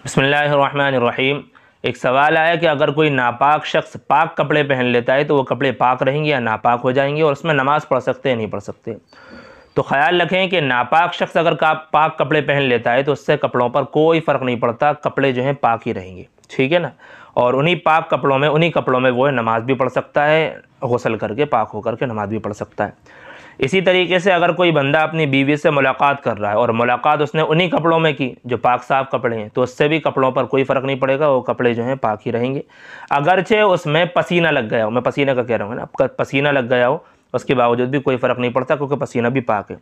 बिस्मिल्लाहिर्रहमानिर्रहीम। एक सवाल आया कि अगर कोई नापाक शख्स पाक कपड़े पहन लेता है तो वो कपड़े पाक रहेंगे या नापाक हो जाएंगे, और उसमें नमाज़ पढ़ सकते हैं नहीं पढ़ सकते। तो ख्याल रखें कि नापाक शख्स अगर पाक कपड़े पहन लेता है तो उससे कपड़ों पर कोई फ़र्क नहीं पड़ता, कपड़े जो हैं पाक ही रहेंगे, ठीक है ना। और उन्हीं पाक कपड़ों में, उन्हीं कपड़ों में वो है नमाज़ भी पढ़ सकता है, गुस्ल करके पाक होकर के नमाज़ भी पढ़ सकता है। इसी तरीके से अगर कोई बंदा अपनी बीवी से मुलाकात कर रहा है और मुलाकात उसने उन्हीं कपड़ों में की जो पाक साफ़ कपड़े हैं, तो उससे भी कपड़ों पर कोई फ़र्क नहीं पड़ेगा, वो कपड़े जो हैं पाक ही रहेंगे। अगरचे उसमें पसीना लग गया हो, मैं पसीने का कह रहा हूँ ना, आपका पसीना लग गया हो, उसके बावजूद भी कोई फ़र्क नहीं पड़ता क्योंकि पसीना भी पाक है।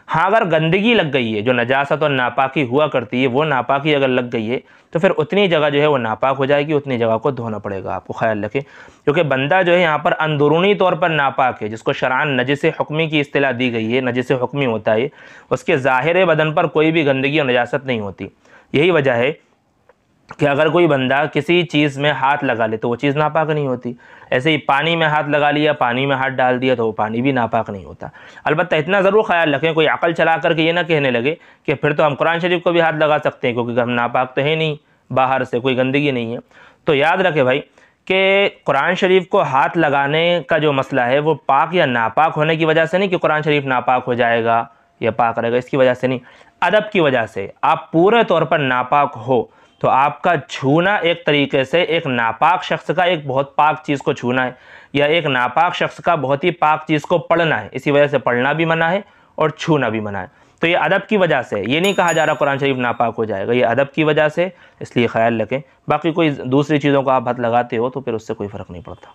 हाँ, अगर गंदगी लग गई है, जो नजासत और नापाकी हुआ करती है, वो नापाकी अगर लग गई है तो फिर उतनी जगह जो है वो नापाक हो जाएगी, उतनी जगह को धोना पड़ेगा आपको, ख्याल रखें। क्योंकि बंदा जो है यहाँ पर अंदरूनी तौर पर नापाक है, जिसको शरअन नजिस हुक्मी की इस्तिलाह दी गई है, नजिस हुक्मी होता है उसके ज़ाहिर बदन पर कोई भी गंदगी और नजासत नहीं होती। यही वजह है कि अगर कोई बंदा किसी चीज़ में हाथ लगा ले तो वो चीज़ नापाक नहीं होती। ऐसे ही पानी में हाथ लगा लिया, पानी में हाथ डाल दिया तो वो पानी भी नापाक नहीं होता। अलबत्ता इतना ज़रूर ख्याल रखें, कोई अकल चला करके ये ना कहने लगे कि फिर तो हम कुरान शरीफ को भी हाथ लगा सकते हैं क्योंकि हम नापाक तो है नहीं, बाहर से कोई गंदगी नहीं है। तो याद रखें भाई कि कुरान शरीफ को हाथ लगाने का जो मसला है वो पाक या नापाक होने की वजह से नहीं कि कुरान शरीफ नापाक हो जाएगा या पाक रहेगा, इसकी वजह से नहीं, अदब की वजह से। आप पूरे तौर पर नापाक हो तो आपका छूना एक तरीके से एक नापाक शख्स का एक बहुत पाक चीज़ को छूना है, या एक नापाक शख्स का बहुत ही पाक चीज़ को पढ़ना है। इसी वजह से पढ़ना भी मना है और छूना भी मना है। तो ये अदब की वजह से, ये नहीं कहा जा रहा कुरान शरीफ नापाक हो जाएगा, ये अदब की वजह से, इसलिए ख्याल रखें। बाकी कोई दूसरी चीज़ों को आप हाथ लगाते हो तो फिर उससे कोई फ़र्क नहीं पड़ता।